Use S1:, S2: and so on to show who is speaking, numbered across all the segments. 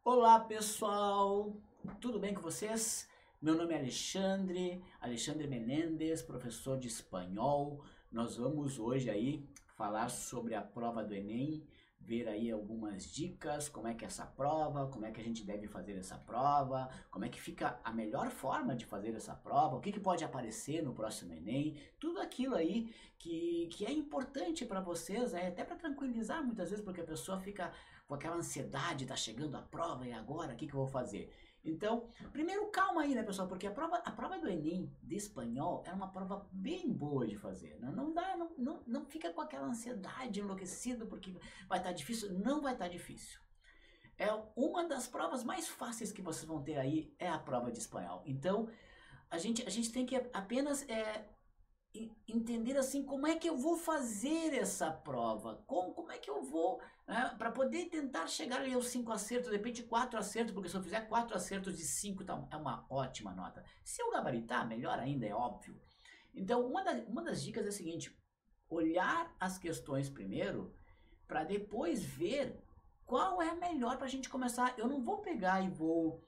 S1: Olá pessoal, tudo bem com vocês? Meu nome é Alexandre Menendez, professor de espanhol. Nós vamos hoje aí falar sobre a prova do Enem, ver aí algumas dicas, como é que é essa prova, como é que a gente deve fazer essa prova, como é que fica a melhor forma de fazer essa prova, o que pode aparecer no próximo Enem, tudo aquilo aí que é importante para vocês, até para tranquilizar muitas vezes, porque a pessoa fica com aquela ansiedade, tá chegando a prova e agora, o que eu vou fazer? Então, primeiro calma aí, né, pessoal, porque a prova do Enem de espanhol é uma prova bem boa de fazer, né? Não fica com aquela ansiedade enlouquecido porque vai estar difícil, não vai estar difícil. É uma das provas mais fáceis que vocês vão ter aí, é a prova de espanhol. Então, a gente tem que apenas entender assim como é que eu vou fazer essa prova, como é que eu vou, né, para poder tentar chegar ali aos 5 acertos, de repente 4 acertos, porque se eu fizer 4 acertos de 5 tá, é uma ótima nota. Se eu gabaritar, melhor ainda, é óbvio. Então uma das dicas é a seguinte: olhar as questões primeiro, para depois ver qual é a melhor para a gente começar. Eu não vou pegar e vou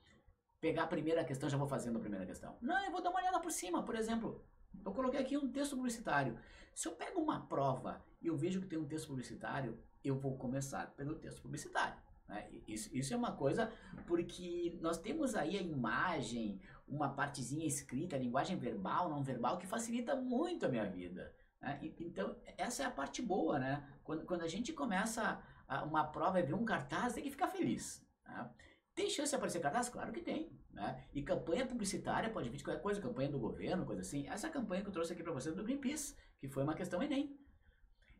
S1: pegar a primeira questão, já vou fazendo a primeira questão. Não, eu vou dar uma olhada por cima. Por exemplo, eu coloquei aqui um texto publicitário. Se eu pego uma prova e eu vejo que tem um texto publicitário, eu vou começar pelo texto publicitário. Né? Isso é uma coisa porque nós temos aí a imagem, uma partezinha escrita, a linguagem verbal, não verbal, que facilita muito a minha vida. Né? Então, essa é a parte boa, né? Quando a gente começa uma prova e vê um cartaz, tem que ficar feliz. Né? Tem chance de aparecer cartaz? Claro que tem. Né? E campanha publicitária pode vir de qualquer coisa, campanha do governo, coisa assim. Essa campanha que eu trouxe aqui para vocês do Greenpeace, que foi uma questão Enem.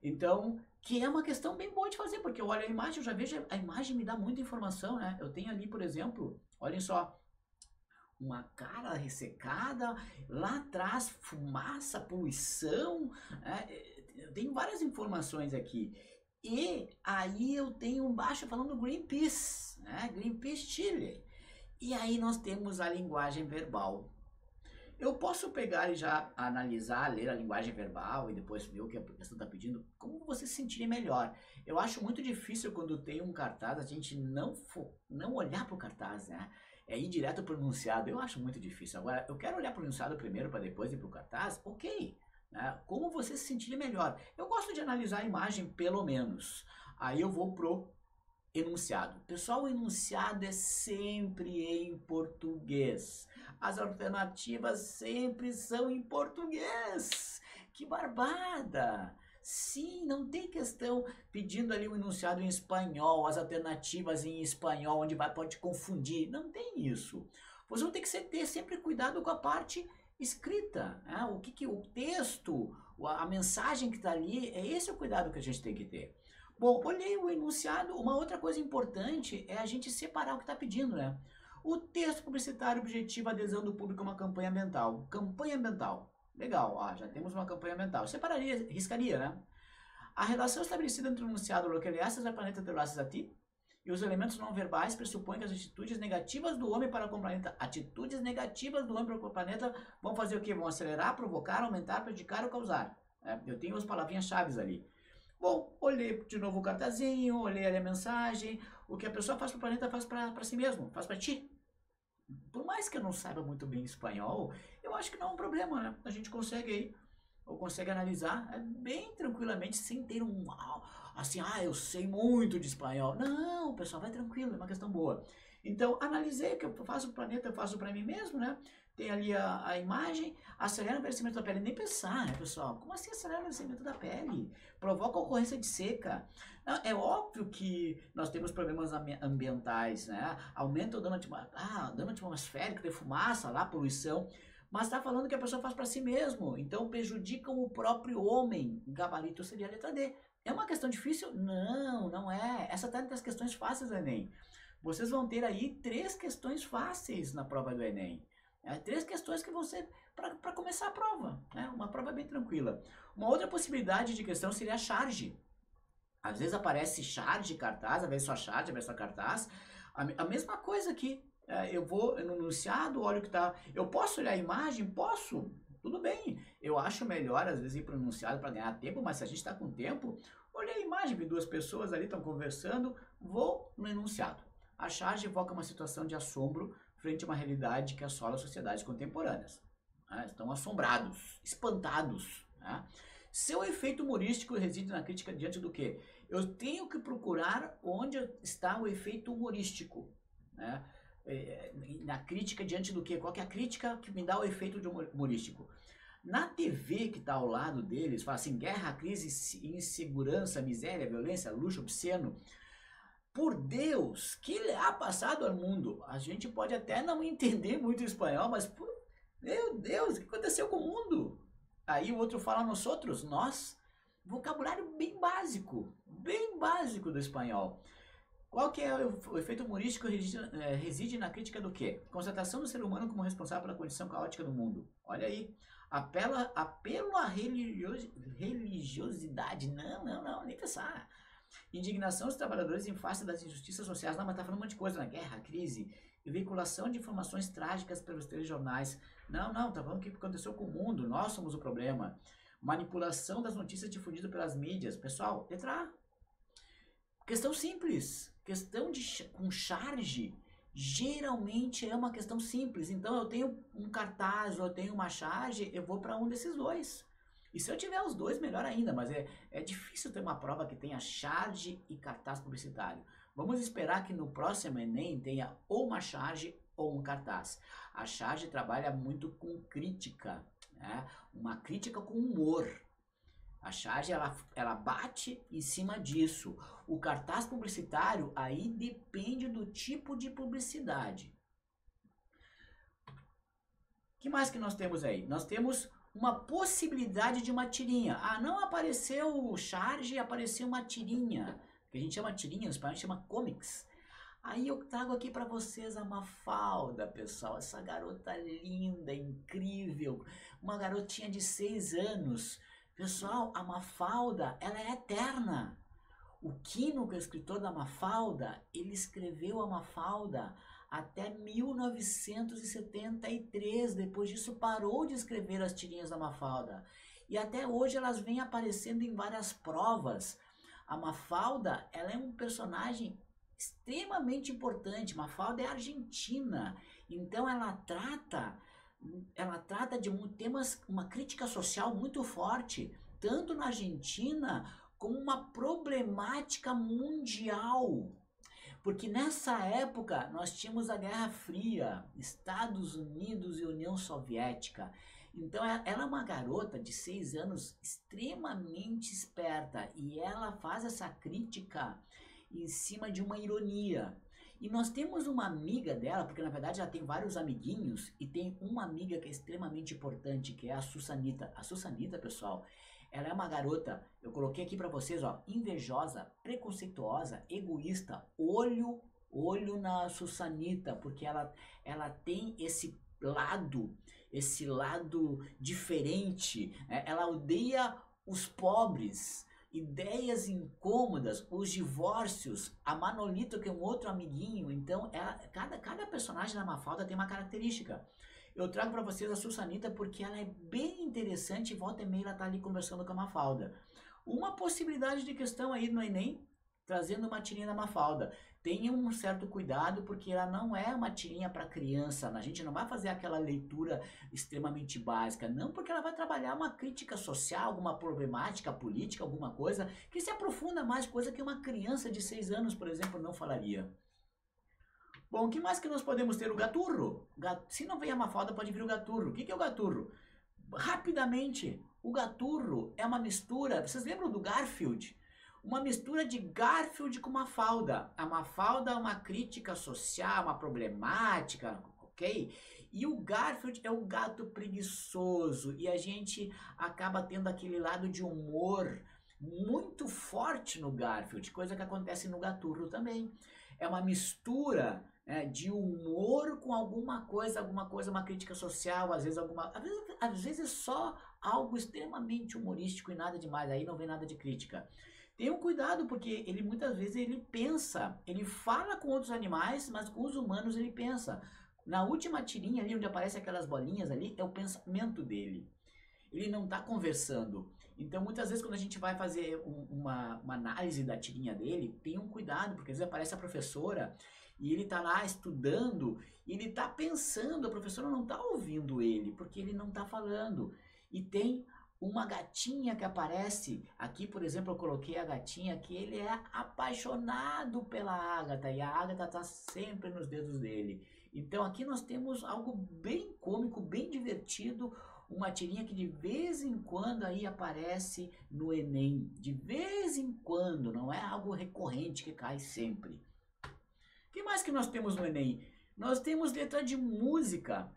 S1: Então, que é uma questão bem boa de fazer, porque eu olho a imagem, eu já vejo, a imagem me dá muita informação, né? Eu tenho ali, por exemplo, olhem só, uma cara ressecada, lá atrás fumaça, poluição, né? Eu tenho várias informações aqui. E aí eu tenho embaixo falando Greenpeace, né? Greenpeace Chile. E aí nós temos a linguagem verbal. Eu posso pegar e já analisar, ler a linguagem verbal e depois ver o que a pessoa está pedindo, como você se sentir melhor. Eu acho muito difícil quando tem um cartaz, a gente não olhar para o cartaz, né? É ir direto para o enunciado. Eu acho muito difícil. Agora, eu quero olhar para o enunciado primeiro para depois ir para o cartaz, ok. Né? Como você se sentir melhor. Eu gosto de analisar a imagem pelo menos. Aí eu vou pro enunciado. Pessoal, o enunciado é sempre em português. As alternativas sempre são em português. Que barbada! Sim, não tem questão pedindo ali um enunciado em espanhol, as alternativas em espanhol, onde pode confundir. Não tem isso. Vocês vão ter que ter sempre cuidado com a parte escrita. Né? O texto, a mensagem que está ali, é esse o cuidado que a gente tem que ter. Bom, olhei o enunciado. Uma outra coisa importante é a gente separar o que está pedindo, né? O texto publicitário objetiva a adesão do público a uma campanha ambiental. Campanha ambiental. Legal, já temos uma campanha ambiental. Eu separaria, riscaria, né? A relação estabelecida entre o enunciado localizadas da planeta terrestre a ti e os elementos não verbais pressupõem que as atitudes negativas do homem para com o planeta, atitudes negativas do homem para com o planeta vão fazer o quê? Vão acelerar, provocar, aumentar, prejudicar ou causar. Eu tenho as palavrinhas-chave ali. Bom, olhei de novo o cartazinho, olhei ali a mensagem. O que a pessoa faz para o planeta faz para si mesmo, faz para ti. Por mais que eu não saiba muito bem espanhol, eu acho que não é um problema, né? A gente consegue aí, ou consegue analisar bem tranquilamente, sem ter assim, eu sei muito de espanhol. Não, pessoal, vai tranquilo, é uma questão boa. Então, analisei o que eu faço para o planeta, eu faço para mim mesmo, né? Tem ali a imagem, acelera o envelhecimento da pele. Nem pensar, né, pessoal? Como assim acelera o envelhecimento da pele? Provoca ocorrência de seca. Não, é óbvio que nós temos problemas ambientais, né? Aumenta o dano atmosférico, de fumaça lá, poluição. Mas está falando que a pessoa faz para si mesmo. Então prejudicam o próprio homem. Gabarito seria a letra D. É uma questão difícil? Não, não é. Essa está entre as questões fáceis do Enem. Vocês vão ter aí 3 questões fáceis na prova do Enem. 3 questões que vão ser para começar a prova. Né? Uma prova bem tranquila. Uma outra possibilidade de questão seria a charge. Às vezes aparece charge, cartaz, às vezes só charge, às vezes só cartaz. A mesma coisa aqui. Eu vou no enunciado, olho o que está. Eu posso olhar a imagem? Posso. Tudo bem. Eu acho melhor, às vezes, ir para o enunciado para ganhar tempo, mas se a gente está com tempo, olhei a imagem, vi 2 pessoas ali, estão conversando, vou no enunciado. A charge evoca uma situação de assombro frente a uma realidade que assola as sociedades contemporâneas. Estão assombrados, espantados. Seu efeito humorístico reside na crítica diante do quê? Eu tenho que procurar onde está o efeito humorístico. Na crítica diante do quê? Qual que é a crítica que me dá o efeito de humorístico? Na TV que está ao lado deles, fala assim, guerra, crise, insegurança, miséria, violência, luxo, obsceno. Por Deus, que lhe ha passado ao mundo? A gente pode até não entender muito espanhol, mas, meu Deus, o que aconteceu com o mundo? Aí o outro fala nós, vocabulário bem básico do espanhol. Qual que é o efeito humorístico reside na crítica do quê? Constatação do ser humano como responsável pela condição caótica do mundo. Olha aí, apelo à religiosidade, não, nem pensar. Indignação dos trabalhadores em face das injustiças sociais, não, mas tá falando um monte de coisa, na guerra, crise, veiculação de informações trágicas pelos telejornais, não, tá falando o que aconteceu com o mundo, nós somos o problema, manipulação das notícias difundidas pelas mídias, pessoal, letra A. Questão simples, questão com charge, geralmente é uma questão simples, então eu tenho um cartaz ou eu tenho uma charge, eu vou para um desses dois. E se eu tiver os dois, melhor ainda, mas é difícil ter uma prova que tenha charge e cartaz publicitário. Vamos esperar que no próximo Enem tenha ou uma charge ou um cartaz. A charge trabalha muito com crítica, uma crítica com humor. A charge, ela bate em cima disso. O cartaz publicitário, aí depende do tipo de publicidade. O que mais que nós temos aí? Nós temos uma possibilidade de uma tirinha. Não apareceu charge, apareceu uma tirinha. Que a gente chama tirinha, no espanhol a gente chama comics. Aí eu trago aqui para vocês a Mafalda, pessoal. Essa garota linda, incrível. Uma garotinha de 6 anos. Pessoal, a Mafalda, ela é eterna. O Quino, que é o escritor da Mafalda, ele escreveu a Mafalda até 1973. Depois disso parou de escrever as tirinhas da Mafalda. E até hoje elas vêm aparecendo em várias provas. A Mafalda, ela é um personagem extremamente importante. Mafalda é argentina. Então ela trata de temas, uma crítica social muito forte, tanto na Argentina como uma problemática mundial. Porque nessa época nós tínhamos a Guerra Fria, Estados Unidos e União Soviética. Então ela é uma garota de 6 anos extremamente esperta e ela faz essa crítica em cima de uma ironia. E nós temos uma amiga dela, porque na verdade ela tem vários amiguinhos, e tem uma amiga que é extremamente importante, que é a Sussanita. A Sussanita, pessoal, ela é uma garota, eu coloquei aqui pra vocês, ó, invejosa, preconceituosa, egoísta, olho na Sussanita, porque ela tem esse lado diferente, ela odeia os pobres, ideias incômodas, os divórcios, a Manolito, que é um outro amiguinho. Então, cada personagem da Mafalda tem uma característica. Eu trago para vocês a Sussanita porque ela é bem interessante e volta e meia ela tá ali conversando com a Mafalda. Uma possibilidade de questão aí no Enem, trazendo uma tirinha da Mafalda. Tenha um certo cuidado porque ela não é uma tirinha para criança. A gente não vai fazer aquela leitura extremamente básica, não, porque ela vai trabalhar uma crítica social, alguma problemática política, alguma coisa que se aprofunda mais, coisa que uma criança de 6 anos, por exemplo, não falaria. Bom, o que mais que nós podemos ter? O gaturro. Se não vem a Mafalda, pode vir o gaturro. O que é o gaturro? Rapidamente, o gaturro é uma mistura. Vocês lembram do Garfield? Uma mistura de Garfield com Mafalda. A Mafalda é uma crítica social, uma problemática, ok? E o Garfield é o gato preguiçoso. E a gente acaba tendo aquele lado de humor muito forte no Garfield, coisa que acontece no Gaturro também. É uma mistura de humor com alguma coisa, uma crítica social, às vezes só algo extremamente humorístico e nada demais, aí não vem nada de crítica. Tenham cuidado, porque ele muitas vezes ele pensa, ele fala com outros animais, mas com os humanos ele pensa. Na última tirinha ali, onde aparecem aquelas bolinhas ali, é o pensamento dele. Ele não está conversando. Então, muitas vezes, quando a gente vai fazer uma análise da tirinha dele, tenham cuidado, porque às vezes aparece a professora e ele está lá estudando, e ele está pensando, a professora não está ouvindo ele, porque ele não está falando. E tem uma gatinha que aparece, aqui por exemplo eu coloquei a gatinha que ele é apaixonado pela Agatha, e a Agatha está sempre nos dedos dele. Então aqui nós temos algo bem cômico, bem divertido, uma tirinha que de vez em quando aí aparece no Enem, de vez em quando, não é algo recorrente que cai sempre. O que mais que nós temos no Enem? Nós temos letra de música,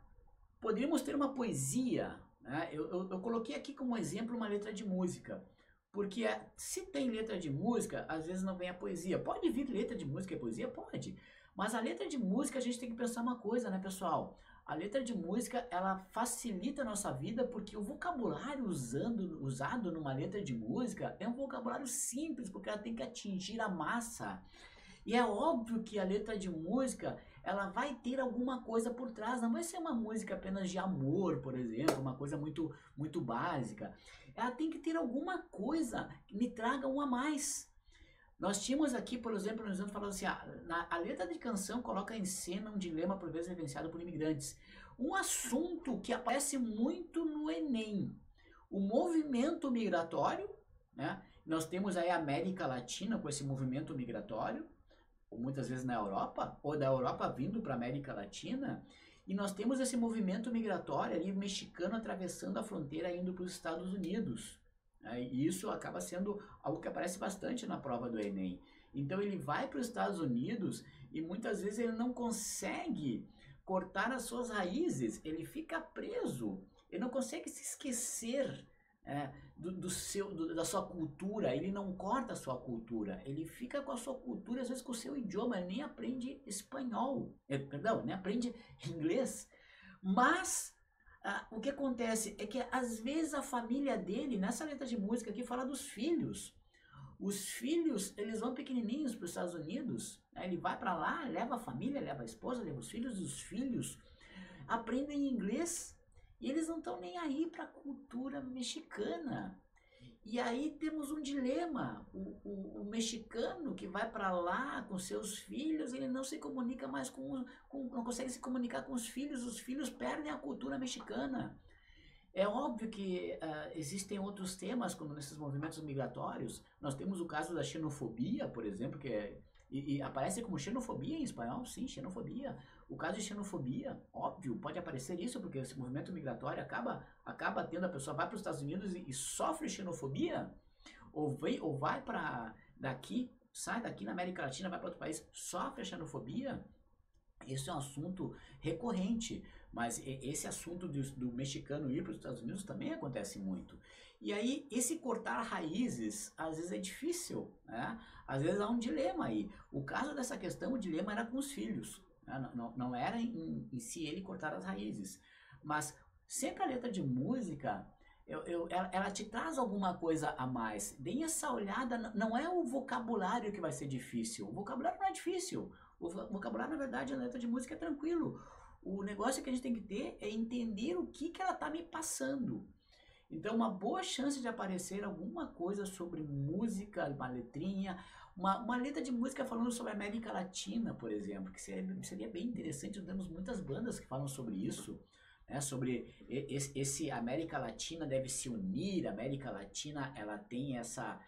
S1: poderíamos ter uma poesia, né? Eu coloquei aqui como exemplo uma letra de música, porque se tem letra de música, às vezes não vem a poesia. Pode vir letra de música e poesia? Pode. Mas a letra de música a gente tem que pensar uma coisa, né, pessoal? A letra de música, ela facilita a nossa vida porque o vocabulário usado numa letra de música é um vocabulário simples, porque ela tem que atingir a massa. E é óbvio que a letra de música, ela vai ter alguma coisa por trás, não vai ser uma música apenas de amor, por exemplo, uma coisa muito, muito básica. Ela tem que ter alguma coisa que me traga um a mais. Nós tínhamos aqui, por exemplo, nós vamos falar assim, a letra de canção coloca em cena um dilema por vezes vivenciado por imigrantes. Um assunto que aparece muito no Enem, o movimento migratório, né? Nós temos aí a América Latina com esse movimento migratório, ou muitas vezes na Europa, ou da Europa vindo para a América Latina, e nós temos esse movimento migratório ali, mexicano atravessando a fronteira indo para os Estados Unidos. E isso acaba sendo algo que aparece bastante na prova do Enem. Então ele vai para os Estados Unidos e muitas vezes ele não consegue cortar as suas raízes, ele fica preso, ele não consegue se esquecer da sua cultura, ele não corta a sua cultura, ele fica com a sua cultura, às vezes com o seu idioma, ele nem aprende espanhol, perdão, nem aprende inglês, mas o que acontece é que às vezes a família dele, nessa letra de música aqui, fala dos filhos. Os filhos, eles vão pequenininhos para os Estados Unidos, ele vai para lá, leva a família, leva a esposa, leva os filhos aprendem inglês e eles não estão nem aí para a cultura mexicana. E aí temos um dilema, o mexicano que vai para lá com seus filhos, ele não se comunica mais não consegue se comunicar com os filhos perdem a cultura mexicana. É óbvio que existem outros temas, como nesses movimentos migratórios, nós temos o caso da xenofobia, por exemplo, e aparece como xenofobia em espanhol, sim, xenofobia. O caso de xenofobia, óbvio, pode aparecer isso, porque esse movimento migratório acaba tendo a pessoa vai para os Estados Unidos e sofre xenofobia, ou vai para daqui, sai daqui na América Latina, vai para outro país, sofre xenofobia. Esse é um assunto recorrente, mas esse assunto do mexicano ir para os Estados Unidos também acontece muito. E aí, esse cortar raízes, às vezes é difícil, né? Às vezes há um dilema aí. O caso dessa questão, o dilema era com os filhos, né? Não era em si ele cortar as raízes. Mas sempre a letra de música, ela te traz alguma coisa a mais. Deem essa olhada, não é o vocabulário que vai ser difícil. O vocabulário não é difícil. O vocabulário, na verdade, a letra de música é tranquilo. O negócio que a gente tem que ter é entender o que ela está me passando. Então, uma boa chance de aparecer alguma coisa sobre música, uma letrinha, uma letra de música falando sobre a América Latina, por exemplo, que seria bem interessante. Temos muitas bandas que falam sobre isso, né? Sobre esse América Latina deve se unir, a América Latina ela tem essa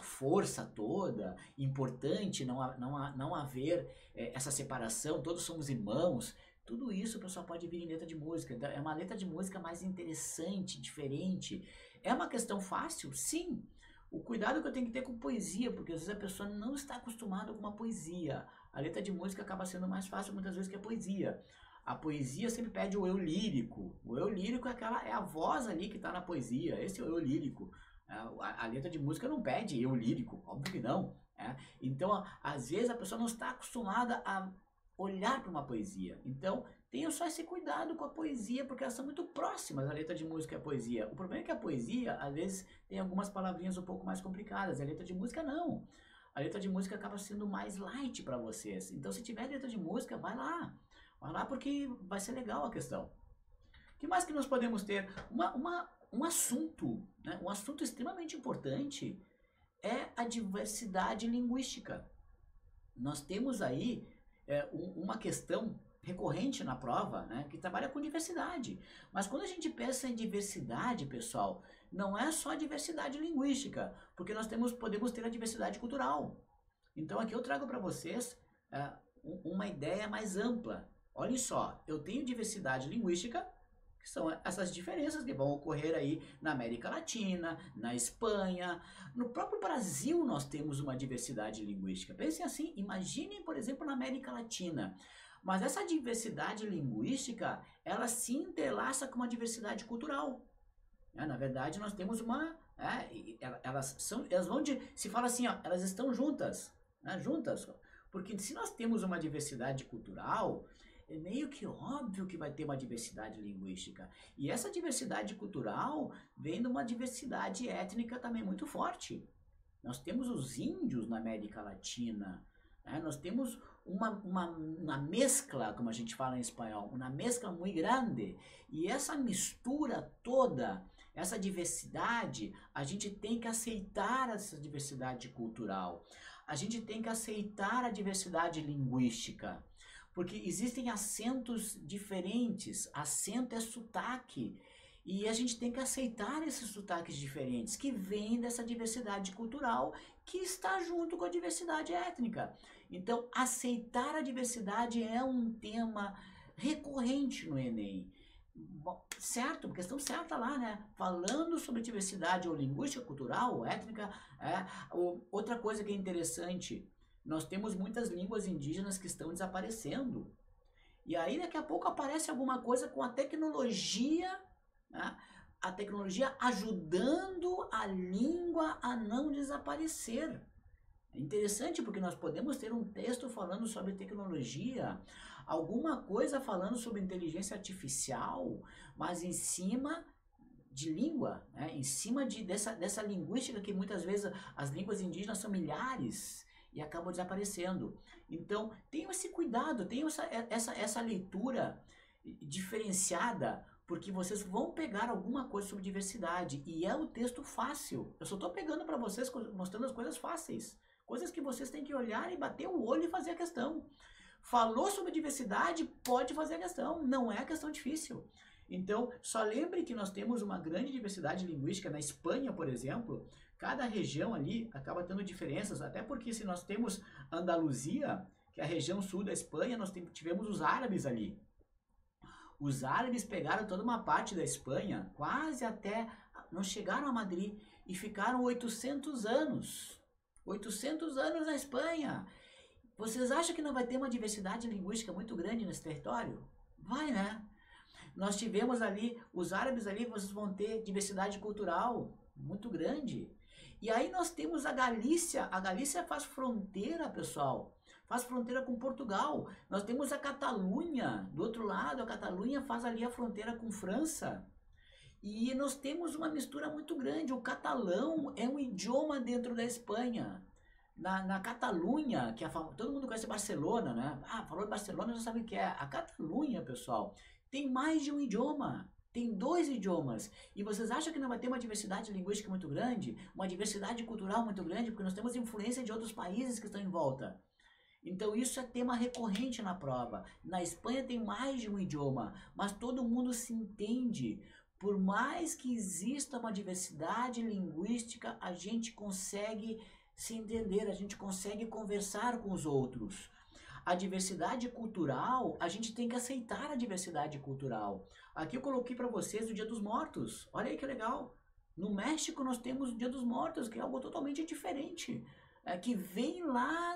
S1: força toda, importante não haver essa separação, todos somos irmãos. Tudo isso, pessoal, pode vir em letra de música. Então, é uma letra de música mais interessante, diferente. É uma questão fácil? Sim. O cuidado que eu tenho que ter com poesia, porque às vezes a pessoa não está acostumada com uma poesia. A letra de música acaba sendo mais fácil muitas vezes que a poesia. A poesia sempre pede o eu lírico. O eu lírico é a voz ali que está na poesia. Esse é o eu lírico. A letra de música não pede eu lírico, óbvio que não. Então, às vezes a pessoa não está acostumada a olhar para uma poesia. Então, tenha só esse cuidado com a poesia, porque elas são muito próximas, a letra de música e a poesia. O problema é que a poesia, às vezes, tem algumas palavrinhas um pouco mais complicadas. A letra de música, não. A letra de música acaba sendo mais light para vocês. Então, se tiver letra de música, vai lá. Vai lá porque vai ser legal a questão. O que mais que nós podemos ter? Um assunto, né? Um assunto extremamente importante é a diversidade linguística. Nós temos aí uma questão recorrente na prova, né, que trabalha com diversidade. Mas quando a gente pensa em diversidade, pessoal, não é só diversidade linguística, porque nós podemos ter a diversidade cultural. Então aqui eu trago para vocês uma ideia mais ampla. Olhem só, eu tenho diversidade linguística, que são essas diferenças que vão ocorrer aí na América Latina, na Espanha. No próprio Brasil nós temos uma diversidade linguística. Pensem assim, imaginem, por exemplo, na América Latina. Mas essa diversidade linguística, ela se interlaça com uma diversidade cultural. Na verdade, nós temos elas vão se fala assim, ó, elas estão juntas, né, juntas. Porque se nós temos uma diversidade cultural, é meio que óbvio que vai ter uma diversidade linguística. E essa diversidade cultural vem de uma diversidade étnica também muito forte. Nós temos os índios na América Latina, né? Nós temos uma mescla, como a gente fala em espanhol, uma mescla muito grande. E essa mistura toda, essa diversidade, a gente tem que aceitar essa diversidade cultural. A gente tem que aceitar a diversidade linguística. Porque existem acentos diferentes, acento é sotaque, e a gente tem que aceitar esses sotaques diferentes, que vêm dessa diversidade cultural, que está junto com a diversidade étnica. Então, aceitar a diversidade é um tema recorrente no Enem. Bom, certo, questão certa lá, né? Falando sobre diversidade ou linguística, cultural, ou étnica, outra coisa que é interessante, nós temos muitas línguas indígenas que estão desaparecendo. E aí daqui a pouco aparece alguma coisa com a tecnologia, né? A tecnologia ajudando a língua a não desaparecer. É interessante porque nós podemos ter um texto falando sobre tecnologia, alguma coisa falando sobre inteligência artificial, mas em cima de língua, né? Em cima dessa linguística que muitas vezes as línguas indígenas são milhares e acabam desaparecendo. Então, tenham esse cuidado, tenham essa leitura diferenciada, porque vocês vão pegar alguma coisa sobre diversidade, e é um texto fácil. Eu só estou pegando para vocês, mostrando as coisas fáceis, coisas que vocês têm que olhar e bater o olho e fazer a questão. Falou sobre diversidade, pode fazer a questão, não é questão difícil. Então, só lembre que nós temos uma grande diversidade linguística na Espanha, por exemplo. Cada região ali acaba tendo diferenças, até porque se nós temos Andaluzia, que é a região sul da Espanha, nós tivemos os árabes ali. Os árabes pegaram toda uma parte da Espanha, quase até, não chegaram a Madrid, e ficaram 800 anos. 800 anos na Espanha. Vocês acham que não vai ter uma diversidade linguística muito grande nesse território? Vai, né? Nós tivemos ali, os árabes ali, vocês vão ter diversidade cultural muito grande. E aí nós temos a Galícia faz fronteira, pessoal, faz fronteira com Portugal. Nós temos a Catalunha, do outro lado, a Catalunha faz ali a fronteira com França. E nós temos uma mistura muito grande, o catalão é um idioma dentro da Espanha. Na Catalunha, que todo mundo conhece Barcelona, né? Ah, falou de Barcelona, já sabe o que é. A Catalunha, pessoal, tem mais de um idioma, tem 2 idiomas. E vocês acham que não vai ter uma diversidade linguística muito grande? Uma diversidade cultural muito grande? Porque nós temos influência de outros países que estão em volta. Então isso é tema recorrente na prova. Na Espanha tem mais de um idioma, mas todo mundo se entende. Por mais que exista uma diversidade linguística, a gente consegue se entender, a gente consegue conversar com os outros. A diversidade cultural, a gente tem que aceitar a diversidade cultural. Aqui eu coloquei para vocês o Dia dos Mortos. Olha aí que legal. No México nós temos o Dia dos Mortos, que é algo totalmente diferente. Que vem lá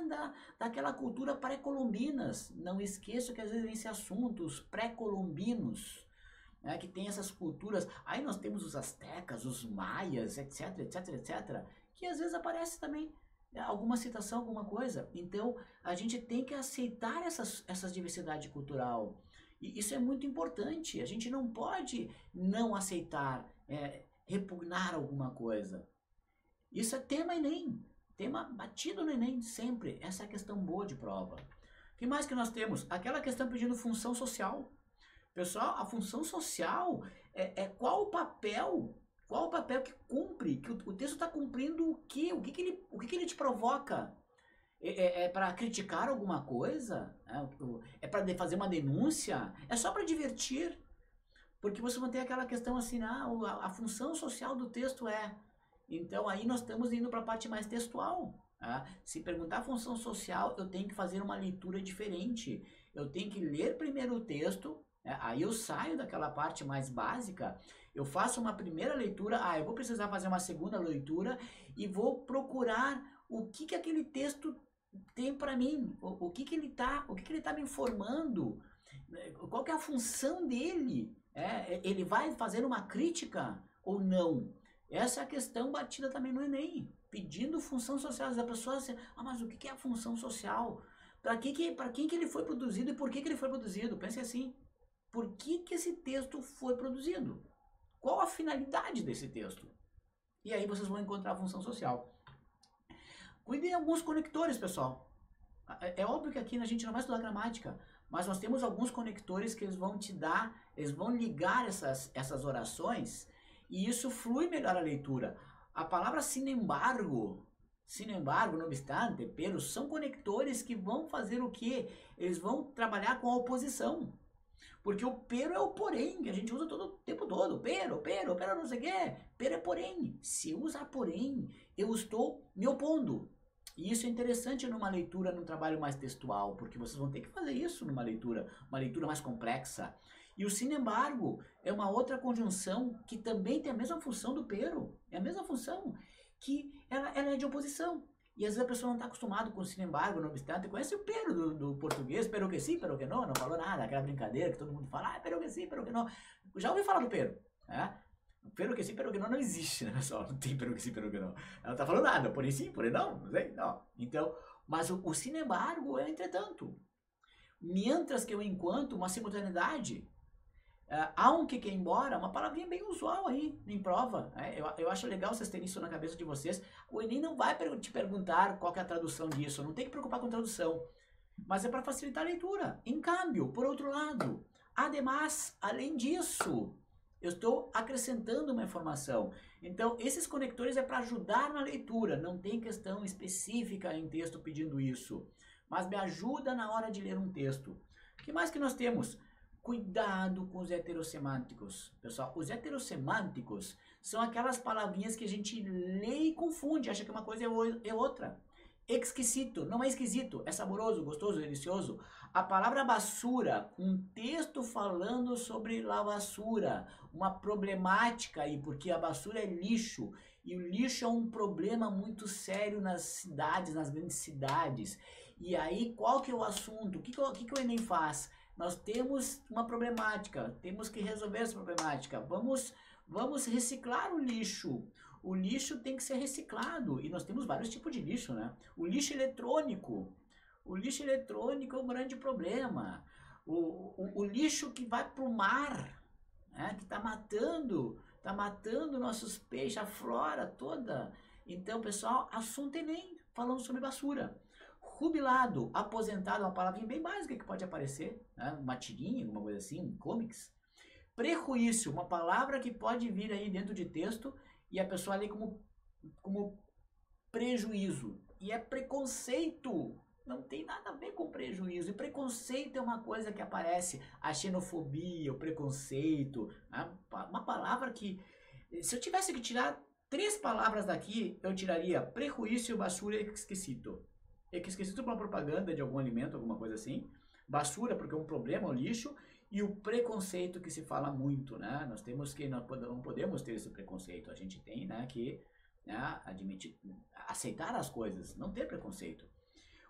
S1: daquela cultura pré-colombinas. Não esqueça que às vezes vem esse assunto, os pré-colombinos, que tem essas culturas. Aí nós temos os astecas, os maias, etc, etc, etc, que às vezes aparece também alguma citação, alguma coisa. Então, a gente tem que aceitar essa diversidade cultural. E isso é muito importante. A gente não pode não aceitar, repugnar alguma coisa. Isso é tema Enem. Tema batido no Enem, sempre. Essa é a questão boa de prova. O que mais que nós temos? Aquela questão pedindo função social. Pessoal, a função social qual o papel que cumpre, que o texto está cumprindo o quê? O que ele te provoca? É para criticar alguma coisa? É para fazer uma denúncia? É só para divertir? Porque você vai ter aquela questão assim, a função social do texto é. Então aí nós estamos indo para a parte mais textual. Tá? Se perguntar a função social, eu tenho que fazer uma leitura diferente. Eu tenho que ler primeiro o texto, né? Aí eu saio daquela parte mais básica, eu faço uma primeira leitura, eu vou precisar fazer uma segunda leitura e vou procurar o que aquele texto tem para mim, o que ele tá me informando, qual que é a função dele. Ele vai fazer uma crítica ou não? Essa é a questão batida também no Enem, pedindo função social. Da pessoa assim, mas o que é a função social? Para quem que ele foi produzido e por que ele foi produzido? Pense assim, por que esse texto foi produzido? Qual a finalidade desse texto? E aí vocês vão encontrar a função social. Cuidem de alguns conectores, pessoal. É óbvio que aqui a gente não vai estudar gramática, mas nós temos alguns conectores que eles vão te dar, eles vão ligar essas orações e isso flui melhor a leitura. A palavra sin embargo, não obstante, pero, são conectores que vão fazer o quê? Eles vão trabalhar com a oposição. Porque o pero é o porém, que a gente usa todo o tempo todo. Pero não sei o quê. Pero é porém. Se eu usar porém, eu estou me opondo. E isso é interessante numa leitura, num trabalho mais textual, porque vocês vão ter que fazer isso numa leitura mais complexa. E o sin embargo é uma outra conjunção que também tem a mesma função do pero. É a mesma função, que ela é de oposição. E às vezes a pessoa não está acostumada com o sin embargo, não obstante, conhece o pero do português, pero que sim, pero que não falou nada, aquela brincadeira que todo mundo fala, pero que sim, pero que não. Já ouvi falar do pero, né? Pero que sim, pero que não existe, né, pessoal? Não tem pero que sim, pero que não. Ela não tá falando nada, porém sim, porém não sei, não. Então, mas o sin embargo é entretanto. Mientras que eu enquanto uma simultaneidade. Aunque que embora, uma palavrinha bem usual aí em prova. Eu acho legal vocês terem isso na cabeça de vocês. O Enem não vai te perguntar qual que é a tradução disso, não tem que preocupar com tradução. Mas é para facilitar a leitura. Em câmbio, por outro lado, ademais, além disso, eu estou acrescentando uma informação. Então, esses conectores é para ajudar na leitura. Não tem questão específica em texto pedindo isso. Mas me ajuda na hora de ler um texto. O que mais que nós temos? Cuidado com os heterossemânticos. Pessoal, os heterossemânticos são aquelas palavrinhas que a gente lê e confunde, acha que uma coisa é outra. Exquisito, não é esquisito, é saboroso, gostoso, delicioso. A palavra basura, um texto falando sobre a basura, uma problemática aí, porque a basura é lixo, e o lixo é um problema muito sério nas cidades, nas grandes cidades. E aí, qual que é o assunto? O que o Enem faz? Nós temos uma problemática, temos que resolver essa problemática. Vamos reciclar o lixo. O lixo tem que ser reciclado. E nós temos vários tipos de lixo, né? O lixo eletrônico. O lixo eletrônico é um grande problema. O lixo que vai para o mar, né? Que está matando nossos peixes, a flora toda. Então, pessoal, assunto Enem, falando sobre basura. Jubilado, aposentado, uma palavrinha bem básica que pode aparecer, né? Uma tirinha, alguma coisa assim, comics. Prejuízo, uma palavra que pode vir aí dentro de texto e a pessoa lê como prejuízo. E é preconceito, não tem nada a ver com prejuízo. E preconceito é uma coisa que aparece, a xenofobia, o preconceito, né? Uma palavra que, se eu tivesse que tirar 3 palavras daqui, eu tiraria prejuízo, basura e esquisito. Esquisito para uma propaganda de algum alimento, alguma coisa assim. Basura, porque é um problema, o lixo. E o preconceito que se fala muito, né? Nós temos que, não podemos ter esse preconceito. A gente tem, né, que, né, admitir, aceitar as coisas, não ter preconceito.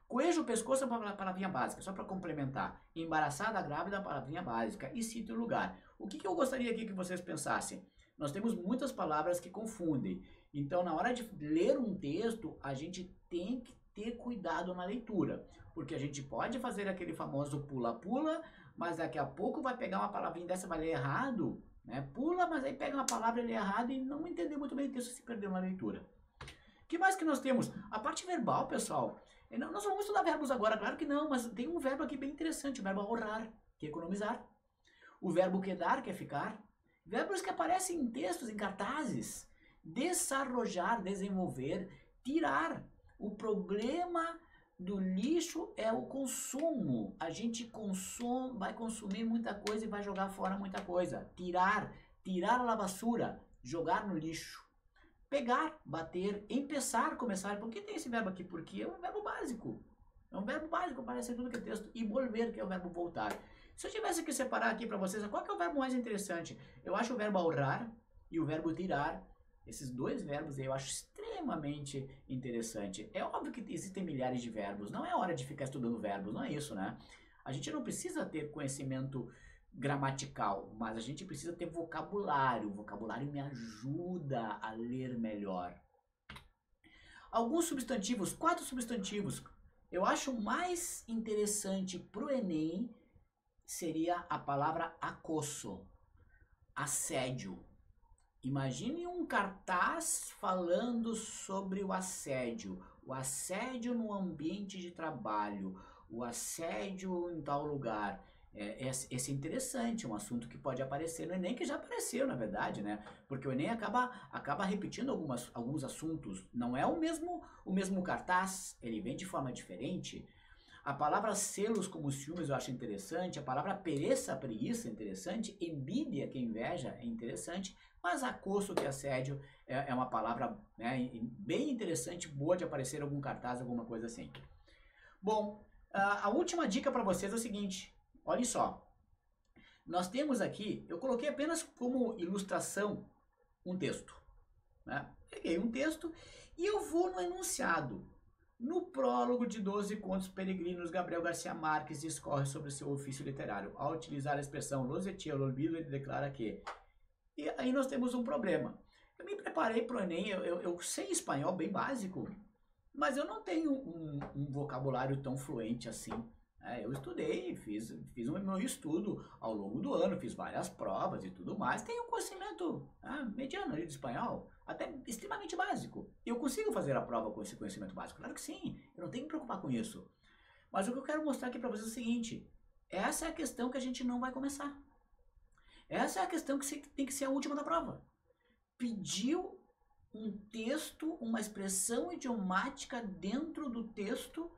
S1: Coelho, pescoço é uma palavrinha básica, só para complementar. Embaraçada, grávida é uma palavrinha básica. E sítio e lugar. O que eu gostaria aqui que vocês pensassem? Nós temos muitas palavras que confundem. Então, na hora de ler um texto, a gente tem que ter cuidado na leitura, porque a gente pode fazer aquele famoso pula-pula, mas daqui a pouco vai pegar uma palavrinha dessa, vai ler errado, né? Pula, mas aí pega uma palavra e lê errado e não entendeu muito bem o texto, se perdeu na leitura. O que mais que nós temos? A parte verbal, pessoal. Nós vamos estudar verbos agora, claro que não, mas tem um verbo aqui bem interessante, o verbo ahorrar, que é economizar. O verbo quedar, que é ficar. Verbos que aparecem em textos, em cartazes. Desarrollar, desenvolver, tirar. O problema do lixo é o consumo. A gente consome, vai consumir muita coisa e vai jogar fora muita coisa. Tirar a basura, jogar no lixo. Pegar, bater, empeçar, começar. Por que tem esse verbo aqui? Porque é um verbo básico. É um verbo básico, parece tudo que é texto. E volver, que é o verbo voltar. Se eu tivesse que separar aqui para vocês, qual que é o verbo mais interessante? Eu acho o verbo ahorrar e o verbo tirar. Esses dois verbos eu acho extremamente interessante. É óbvio que existem milhares de verbos. Não é hora de ficar estudando verbos, não é isso, né? A gente não precisa ter conhecimento gramatical, mas a gente precisa ter vocabulário. O vocabulário me ajuda a ler melhor. Alguns substantivos, 4 substantivos. Eu acho mais interessante pro Enem seria a palavra acoso, assédio. Imagine um cartaz falando sobre o assédio no ambiente de trabalho, o assédio em tal lugar. Esse é interessante, um assunto que pode aparecer no Enem, que já apareceu, na verdade, né? Porque o Enem acaba repetindo alguns assuntos. Não é o mesmo cartaz, ele vem de forma diferente. A palavra selos como ciúmes eu acho interessante, a palavra preguiça é interessante, envidia, que é inveja, é interessante, mas acoso, que é assédio, é uma palavra, né, bem interessante, boa de aparecer em algum cartaz, alguma coisa assim. Bom, a última dica para vocês é o seguinte, olhem só, nós temos aqui, eu coloquei apenas como ilustração um texto, né? Peguei um texto e eu vou no enunciado. No prólogo de 12 contos peregrinos, Gabriel Garcia Marques discorre sobre seu ofício literário. Ao utilizar a expressão los echei olvido, ele declara que... E aí nós temos um problema. Eu me preparei para o Enem, eu sei espanhol bem básico, mas eu não tenho um vocabulário tão fluente assim. Eu estudei, fiz o meu estudo ao longo do ano, fiz várias provas e tudo mais. Tenho um conhecimento mediano ali de espanhol, até extremamente básico. Eu consigo fazer a prova com esse conhecimento básico? Claro que sim, eu não tenho que me preocupar com isso. Mas o que eu quero mostrar aqui para vocês é o seguinte, essa é a questão que a gente não vai começar. Essa é a questão que tem que ser a última da prova. Pediu um texto, uma expressão idiomática dentro do texto.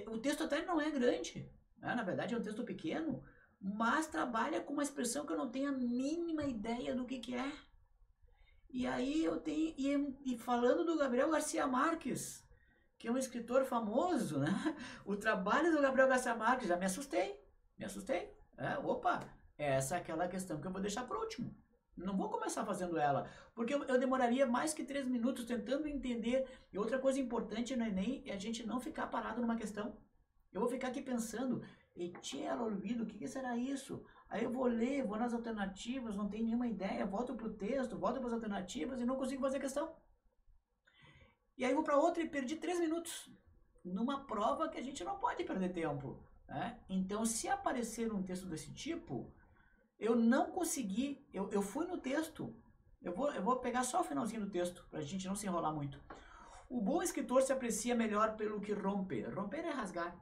S1: O texto até não é grande, né? Na verdade é um texto pequeno, mas trabalha com uma expressão que eu não tenho a mínima ideia do que é. E aí eu tenho, e falando do Gabriel Garcia Marques, que é um escritor famoso, né? O trabalho do Gabriel Garcia Marques, já me assustei. Opa, essa é aquela questão que eu vou deixar por último. Não vou começar fazendo ela, porque eu demoraria mais que 3 minutos tentando entender. E outra coisa importante no Enem é a gente não ficar parado numa questão. Eu vou ficar aqui pensando, echei olvido, o que será isso? Aí eu vou ler, vou nas alternativas, não tenho nenhuma ideia, volto pro texto, volto para as alternativas e não consigo fazer a questão. E aí eu vou para outra e perdi 3 minutos numa prova que a gente não pode perder tempo, né? Então, se aparecer um texto desse tipo, eu não consegui, eu fui no texto, eu vou pegar só o finalzinho do texto, pra gente não se enrolar muito. O bom escritor se aprecia melhor pelo que rompe. Romper é rasgar,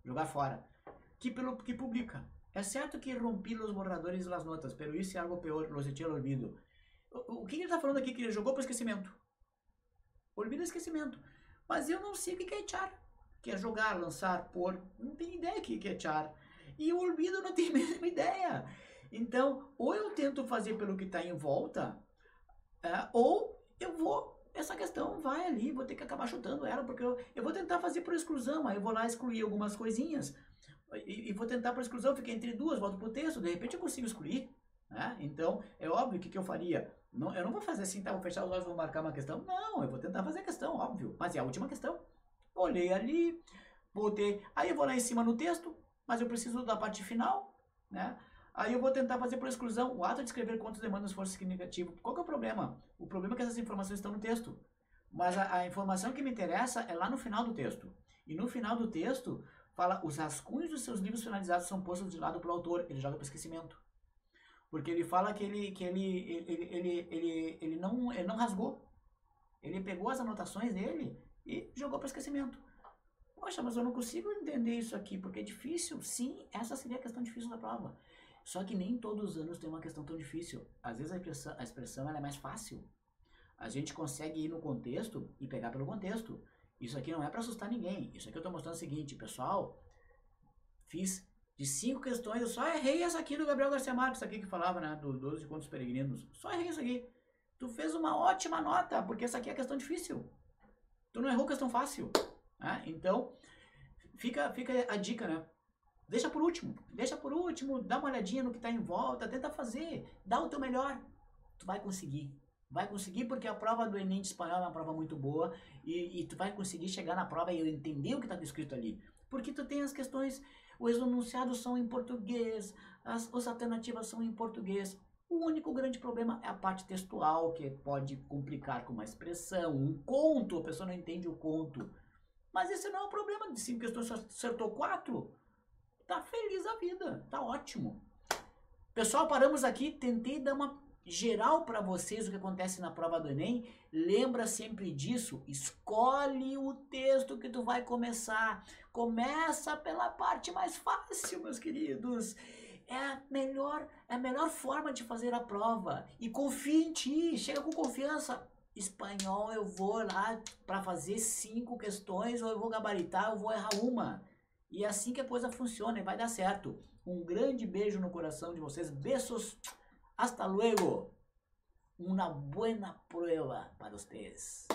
S1: jogar fora. Que pelo que publica. É certo que rompi los borradores e las notas, pero isso é algo pior, los echei al olvido. O que ele tá falando aqui? Que ele jogou pro esquecimento. Olvido é esquecimento. Mas eu não sei o que é echar. Que é jogar, lançar, pôr. Não tenho ideia do que é echar. E o olvido eu não tenho a mesma ideia. Então, ou eu tento fazer pelo que está em volta, ou eu vou, essa questão vai ali, vou ter que acabar chutando ela, porque eu vou tentar fazer por exclusão, aí eu vou lá excluir algumas coisinhas, e vou tentar por exclusão, fiquei entre duas, volto pro texto, de repente eu consigo excluir, né? Então, é óbvio que eu faria, eu não vou fazer assim, tá, vou fechar os olhos, vou marcar uma questão, não, eu vou tentar fazer a questão, óbvio, mas é a última questão. Olhei ali, botei, aí eu vou lá em cima no texto, mas eu preciso da parte final, né? Aí eu vou tentar fazer por exclusão. O ato de escrever contos demanda um esforço significativo. Qual que é o problema? O problema é que essas informações estão no texto. Mas a informação que me interessa é lá no final do texto. E no final do texto, fala, os rascunhos dos seus livros finalizados são postos de lado pelo autor. Ele joga para o esquecimento. Porque ele fala que ele não rasgou. Ele pegou as anotações dele e jogou para o esquecimento. Poxa, mas eu não consigo entender isso aqui, porque é difícil. Sim, essa seria a questão difícil da prova. Só que nem todos os anos tem uma questão tão difícil. Às vezes a expressão ela é mais fácil. A gente consegue ir no contexto e pegar pelo contexto. Isso aqui não é para assustar ninguém. Isso aqui eu tô mostrando o seguinte, pessoal. Fiz de 5 questões, eu só errei essa aqui do Gabriel Garcia Marques, aqui que falava, né, do 12 Contos Peregrinos. Só errei isso aqui. Tu fez uma ótima nota, porque essa aqui é questão difícil. Tu não errou questão fácil. Né? Então, fica a dica, né? Deixa por último, dá uma olhadinha no que tá em volta, tenta fazer, dá o teu melhor. Tu vai conseguir. Vai conseguir porque a prova do Enem de espanhol é uma prova muito boa e tu vai conseguir chegar na prova e entender o que está escrito ali. Porque tu tem as questões, os enunciados são em português, as alternativas são em português. O único grande problema é a parte textual, que pode complicar com uma expressão, um conto, a pessoa não entende o conto. Mas esse não é o problema, de 5 questões só acertou 4. Tá feliz a vida, tá ótimo. Pessoal, paramos aqui, tentei dar uma geral para vocês o que acontece na prova do Enem. Lembra sempre disso, escolhe o texto que tu vai começar. Começa pela parte mais fácil, meus queridos. É a melhor forma de fazer a prova. E confia em ti, chega com confiança. Espanhol eu vou lá para fazer 5 questões, ou eu vou gabaritar, eu vou errar uma. E é assim que a coisa funciona e vai dar certo. Um grande beijo no coração de vocês. Besos. Hasta luego. Una buena prueba para ustedes.